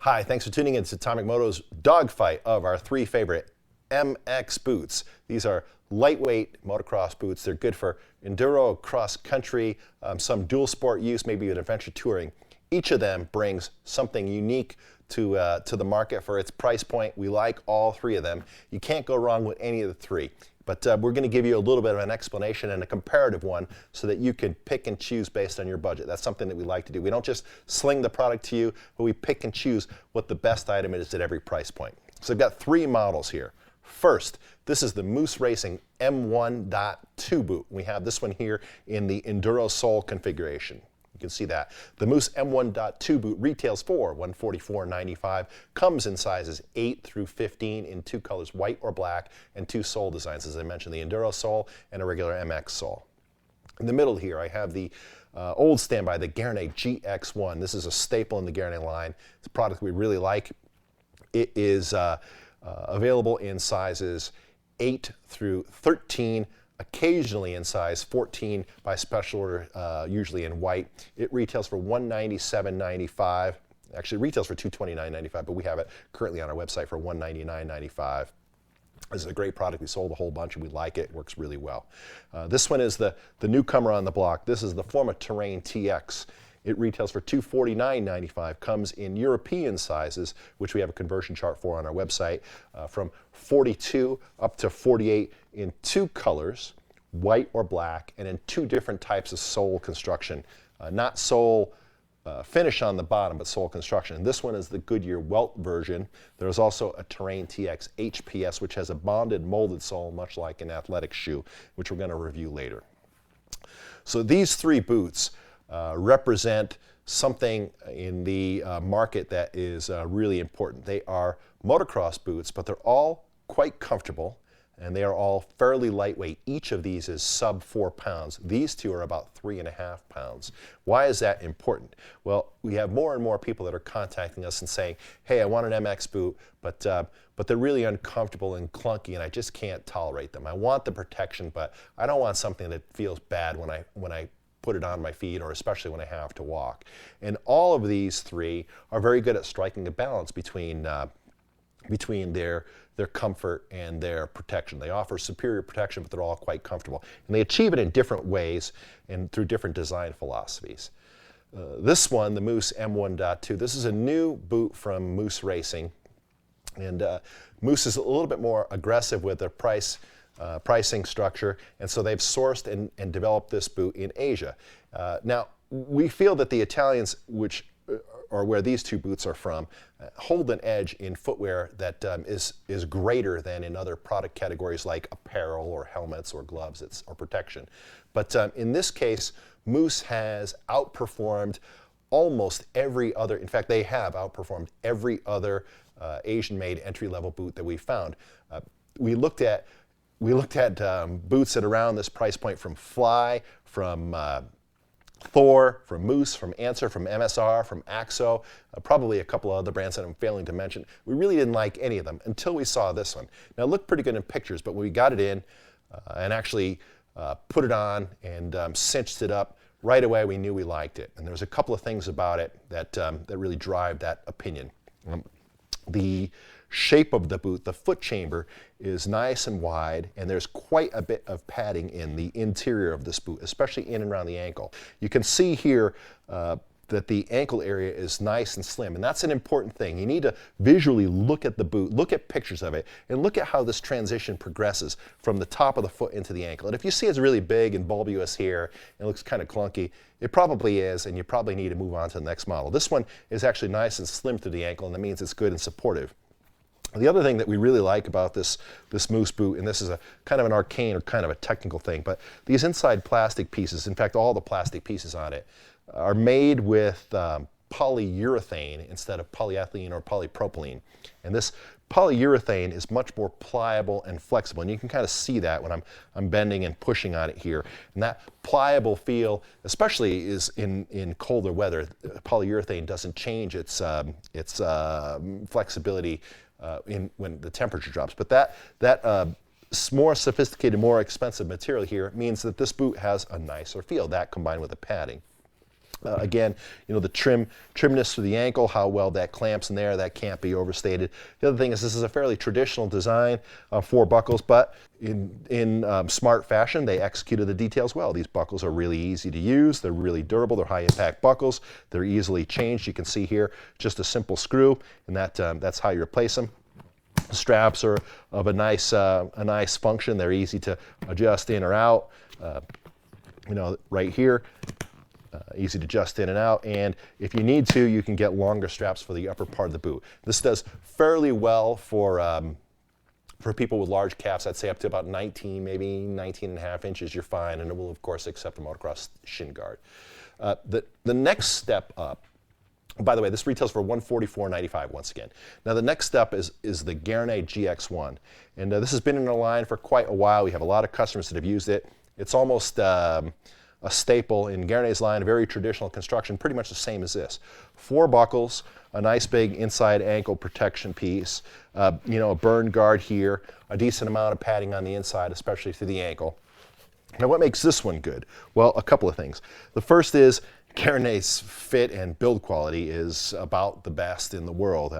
Hi, thanks for tuning in to Atomic-Moto's dogfight of our three favorite MX boots. These are lightweight motocross boots. They're good for enduro, cross country, some dual sport use, maybe even adventure touring. Each of them brings something unique to the market for its price point. We like all three of them. You can't go wrong with any of the three. But we're going to give you a little bit of an explanation and a comparative one so that you can pick and choose based on your budget. That's something that we like to do. We don't just sling the product to you, but we pick and choose what the best item is at every price point. So I've got three models here. First, this is the Moose Racing M1.2 boot. We have this one here in the enduro sole configuration. You can see that. The Moose M1.2 boot retails for $144.95, comes in sizes 8 through 15 in two colors, white or black, and two sole designs, as I mentioned, the enduro sole and a regular MX sole. In the middle here, I have the old standby, the Gaerne GX1. This is a staple in the Gaerne line. It's a product we really like. It is available in sizes 8 through 13, occasionally in size 14 by special order, usually in white. It retails for $197.95. Actually, it retails for $229.95, but we have it currently on our website for $199.95. This is a great product. We sold a whole bunch and we like it. It works really well. This one is the newcomer on the block. This is the Forma Terrain TX. It retails for $249.95, comes in European sizes, which we have a conversion chart for on our website, from 42 up to 48 in two colors, white or black, and in two different types of sole construction. Not sole finish on the bottom, but sole construction. And this one is the Goodyear welt version. There's also a Terrain TX HPS, which has a bonded molded sole, much like an athletic shoe, which we're going to review later. So these three boots represent something in the market that is really important. They are motocross boots, but they're all quite comfortable and they are all fairly lightweight. Each of these is sub 4 pounds. These two are about 3.5 pounds. Why is that important? Well, we have more and more people that are contacting us and saying, hey, I want an MX boot, but they're really uncomfortable and clunky and I just can't tolerate them. I want the protection, but I don't want something that feels bad when I put it on my feet, or especially when I have to walk. And all of these three are very good at striking a balance between their comfort and their protection. They offer superior protection, but they're all quite comfortable. And they achieve it in different ways and through different design philosophies. This one, the Moose M1.2, this is a new boot from Moose Racing. And Moose is a little bit more aggressive with their pricing structure, and so they've sourced and developed this boot in Asia. Now, we feel that the Italians, which or where these two boots are from, hold an edge in footwear that is greater than in other product categories like apparel or helmets or gloves or protection. But in this case, Moose has outperformed almost every other, in fact, they have outperformed every other Asian-made entry-level boot that we found. We looked at boots at around this price point from Fly, from Thor, from Moose, from Answer, from MSR, from Axo, probably a couple of other brands that I'm failing to mention. We really didn't like any of them until we saw this one. Now, it looked pretty good in pictures, but when we got it in and actually put it on and cinched it up, right away we knew we liked it. And there's a couple of things about it that really drive that opinion. The shape of the boot, the foot chamber, is nice and wide, and there's quite a bit of padding in the interior of this boot, especially in and around the ankle. You can see here that the ankle area is nice and slim, and that's an important thing. You need to visually look at the boot, look at pictures of it, and look at how this transition progresses from the top of the foot into the ankle. And if you see it's really big and bulbous here and looks kind of clunky, it probably is, and you probably need to move on to the next model. This one is actually nice and slim through the ankle, and that means it's good and supportive. The other thing that we really like about this Moose boot, and this is a kind of an arcane or kind of a technical thing, but these inside plastic pieces, in fact all the plastic pieces on it, are made with polyurethane instead of polyethylene or polypropylene. And this polyurethane is much more pliable and flexible, and you can kind of see that when I'm bending and pushing on it here. And that pliable feel, especially is in colder weather. Polyurethane doesn't change its flexibility when the temperature drops. But that more sophisticated, more expensive material here means that this boot has a nicer feel, that combined with the padding. Again, the trimness to the ankle, how well that clamps in there, that can't be overstated. The other thing is this is a fairly traditional design for buckles, but in smart fashion, they executed the details well. These buckles are really easy to use. They're really durable. They're high impact buckles. They're easily changed. You can see here just a simple screw, and that's how you replace them. The straps are of a nice function. They're easy to adjust in or out. Right here. Easy to adjust in and out, and if you need to, you can get longer straps for the upper part of the boot. This does fairly well for people with large calves. I'd say up to about 19, maybe 19 and a half inches, you're fine, and it will, of course, accept a motocross shin guard. The next step up, by the way, this retails for $144.95 once again. Now, the next step is the Gaerne GX1, and this has been in our line for quite a while. We have a lot of customers that have used it. It's almost a staple in Gaerne's line, a very traditional construction, pretty much the same as this. 4 buckles, a nice big inside ankle protection piece, a burn guard here, a decent amount of padding on the inside, especially through the ankle. Now, what makes this one good? Well, a couple of things. The first is Gaerne's fit and build quality is about the best in the world.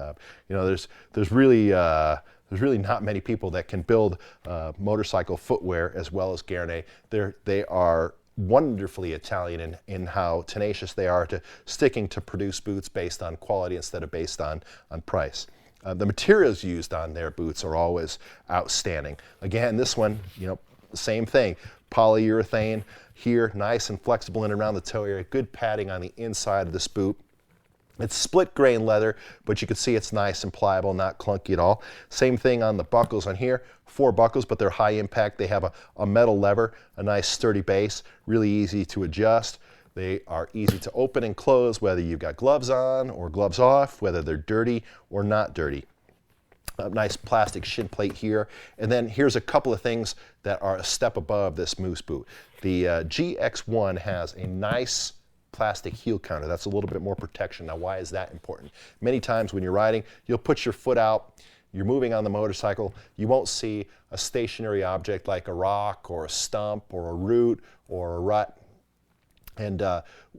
There's really not many people that can build motorcycle footwear as well as Gaerne. They are wonderfully Italian in how tenacious they are to sticking to produce boots based on quality instead of based on price. The materials used on their boots are always outstanding. Again, this one, same thing. Polyurethane here, nice and flexible in and around the toe area. Good padding on the inside of this boot. It's split grain leather, but you can see it's nice and pliable, not clunky at all. Same thing on the buckles on here. 4 buckles, but they're high impact. They have a metal lever, a nice sturdy base, really easy to adjust. They are easy to open and close, whether you've got gloves on or gloves off, whether they're dirty or not dirty. A nice plastic shin plate here. And then here's a couple of things that are a step above this moose boot. The GX1 has a nice plastic heel counter. That's a little bit more protection. Now, why is that important? Many times when you're riding, you'll put your foot out, you're moving on the motorcycle, you won't see a stationary object like a rock or a stump or a root or a rut. And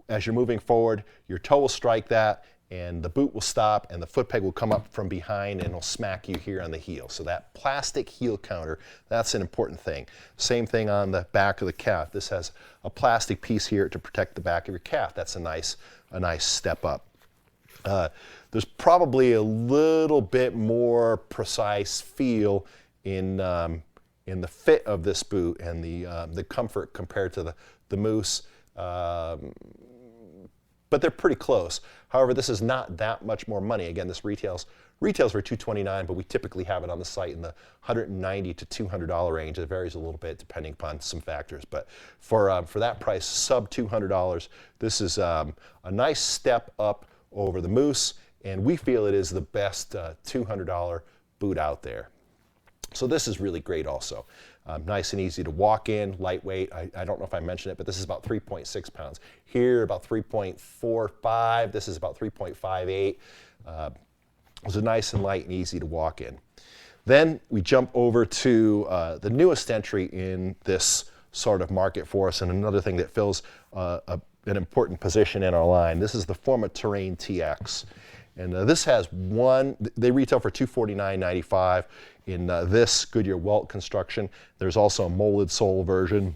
as you're moving forward, your toe will strike that, and the boot will stop, and the foot peg will come up from behind and it'll smack you here on the heel. So that plastic heel counter, that's an important thing. Same thing on the back of the calf. This has a plastic piece here to protect the back of your calf. That's a nice step up. There's probably a little bit more precise feel in the fit of this boot and the comfort compared to the Moose. But they're pretty close. However, this is not that much more money. Again, this retails for $229, but we typically have it on the site in the $190 to $200 range. It varies a little bit depending upon some factors. But for that price, sub $200, this is a nice step up over the Moose, and we feel it is the best $200 boot out there. So this is really great also. Nice and easy to walk in, lightweight. I don't know if I mentioned it, but this is about 3.6 pounds. Here, about 3.45. This is about 3.58. It's nice and light and easy to walk in. Then we jump over to the newest entry in this sort of market for us, and another thing that fills an important position in our line. This is the Forma Terrain TX. And this has they retail for $249.95 in this Goodyear welt construction. There's also a molded sole version,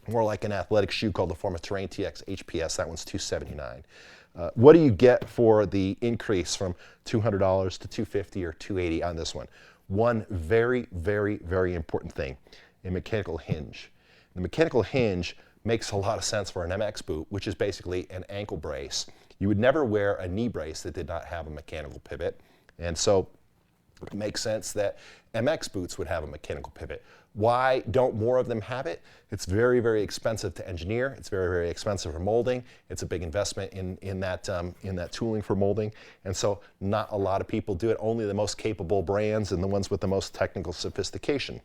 more like an athletic shoe called the Forma Terrain TX HPS. That one's $279. What do you get for the increase from $200 to $250 or $280 on this one? One very, very, very important thing, a mechanical hinge. The mechanical hinge makes a lot of sense for an MX boot, which is basically an ankle brace. You would never wear a knee brace that did not have a mechanical pivot, and so it makes sense that MX boots would have a mechanical pivot. Why don't more of them have it? It's very, very expensive to engineer. It's very, very expensive for molding. It's a big investment in that tooling for molding, and so not a lot of people do it. Only the most capable brands and the ones with the most technical sophistication.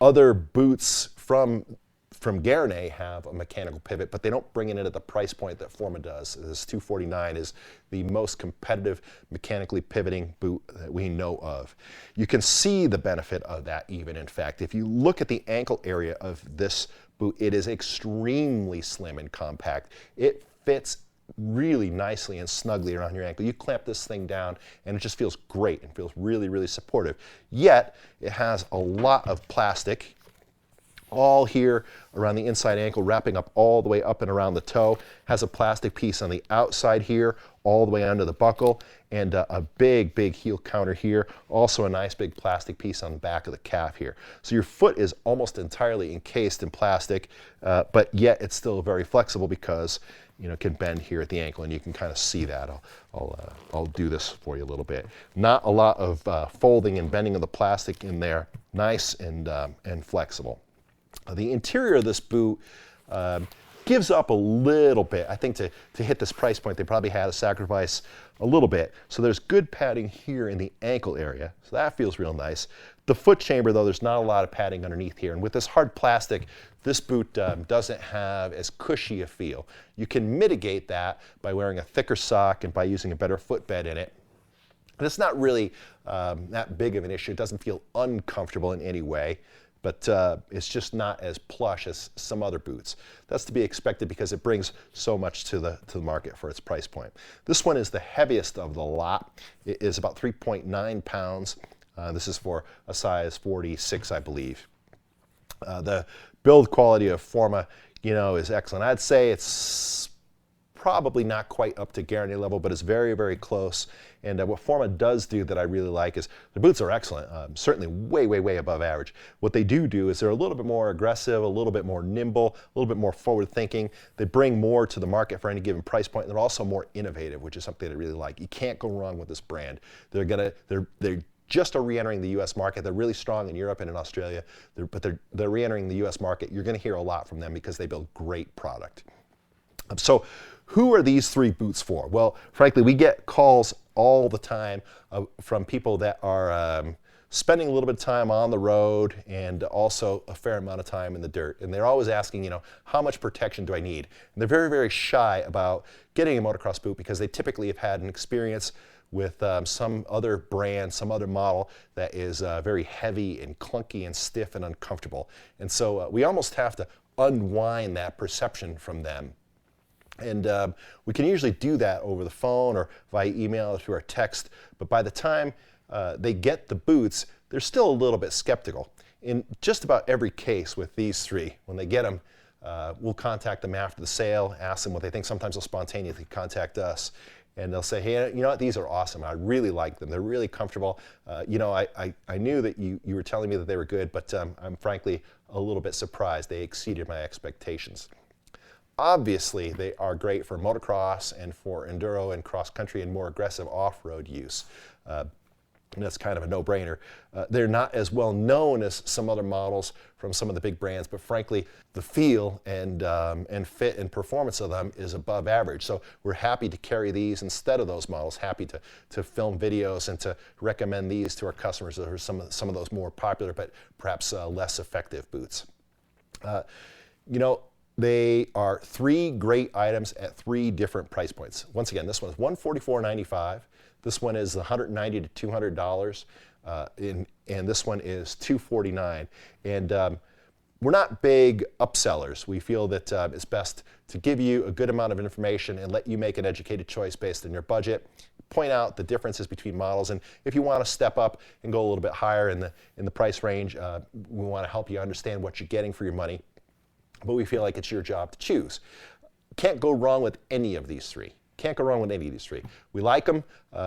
Other boots from from Gaerne have a mechanical pivot, but they don't bring it in at the price point that Forma does. This $249 is the most competitive mechanically pivoting boot that we know of. You can see the benefit of that even, in fact. If you look at the ankle area of this boot, it is extremely slim and compact. It fits really nicely and snugly around your ankle. You clamp this thing down and it just feels great and feels really, really supportive. Yet, it has a lot of plastic all here around the inside ankle, wrapping up all the way up and around the toe. Has a plastic piece on the outside here, all the way under the buckle, and a big, big heel counter here. Also a nice big plastic piece on the back of the calf here. So your foot is almost entirely encased in plastic, but yet it's still very flexible because it can bend here at the ankle, and you can kind of see that. I'll do this for you a little bit. Not a lot of folding and bending of the plastic in there. Nice and flexible. The interior of this boot gives up a little bit. I think to hit this price point, they probably had to sacrifice a little bit. So there's good padding here in the ankle area, so that feels real nice. The foot chamber, though, there's not a lot of padding underneath here. And with this hard plastic, this boot doesn't have as cushy a feel. You can mitigate that by wearing a thicker sock and by using a better footbed in it. And it's not really that big of an issue. It doesn't feel uncomfortable in any way, but it's just not as plush as some other boots. That's to be expected because it brings so much to the market for its price point. This one is the heaviest of the lot. It is about 3.9 pounds. This is for a size 46, I believe. The build quality of Forma, is excellent. I'd say it's probably not quite up to Gaerne level, but it's very, very close. And what Forma does do that I really like is the boots are excellent, certainly way, way, way above average. What they do is they're a little bit more aggressive, a little bit more nimble, a little bit more forward thinking. They bring more to the market for any given price point, and they're also more innovative, which is something I really like. You can't go wrong with this brand. They're just are re-entering the U.S. market. They're really strong in Europe and in Australia, but they're re-entering the U.S. market. You're going to hear a lot from them because they build great product. So who are these three boots for? Well, frankly, we get calls all the time from people that are spending a little bit of time on the road and also a fair amount of time in the dirt. And they're always asking, how much protection do I need? And they're very, very shy about getting a motocross boot because they typically have had an experience with some other brand, some other model that is very heavy and clunky and stiff and uncomfortable. And so we almost have to unwind that perception from them. And we can usually do that over the phone or via email or through our text, but by the time they get the boots, they're still a little bit skeptical. In just about every case with these three, when they get them, we'll contact them after the sale, ask them what they think. Sometimes they'll spontaneously contact us, and they'll say, hey, you know what, these are awesome. I really like them. They're really comfortable. I knew that you were telling me that they were good, but I'm frankly a little bit surprised. They exceeded my expectations. Obviously, they are great for motocross and for enduro and cross-country and more aggressive off-road use. And that's kind of a no-brainer. They're not as well known as some other models from some of the big brands, but frankly, the feel and fit and performance of them is above average. So we're happy to carry these instead of those models, happy to film videos and to recommend these to our customers. There are some of those more popular but perhaps less effective boots. They are three great items at three different price points. Once again, this one is $144.95. This one is $190 to $200, and this one is $249. And we're not big upsellers. We feel that it's best to give you a good amount of information and let you make an educated choice based on your budget. Point out the differences between models, and if you want to step up and go a little bit higher in the price range, we want to help you understand what you're getting for your money. But we feel like it's your job to choose. Can't go wrong with any of these three. Can't go wrong with any of these three. We like them.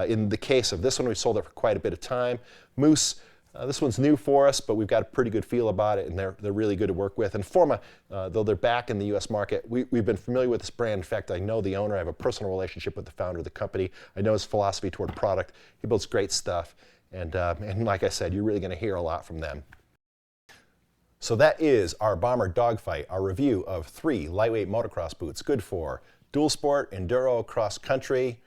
In the case of this one, we sold it for quite a bit of time. Moose, this one's new for us, but we've got a pretty good feel about it, and they're really good to work with. And Forma, though they're back in the U.S. market, we've been familiar with this brand. In fact, I know the owner. I have a personal relationship with the founder of the company. I know his philosophy toward product. He builds great stuff. And like I said, you're really going to hear a lot from them. So that is our Bomber Dogfight, our review of three lightweight motocross boots, good for dual sport, enduro, cross country,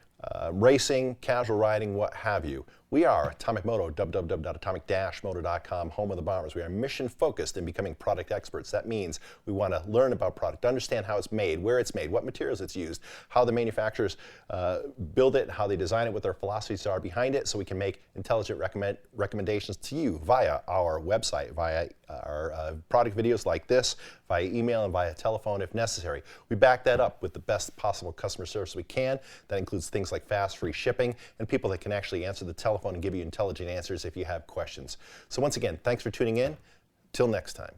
racing, casual riding, what have you. We are Atomic-Moto, www.atomic-moto.com, home of the bombers. We are mission focused in becoming product experts. That means we want to learn about product, understand how it's made, where it's made, what materials it's used, how the manufacturers build it, how they design it, what their philosophies are behind it, so we can make intelligent recommendations to you via our website, via our product videos like this, via email and via telephone if necessary. We back that up with the best possible customer service we can. That includes things like fast, free shipping, and people that can actually answer the telephone and give you intelligent answers if you have questions. So once again, thanks for tuning in. Till next time.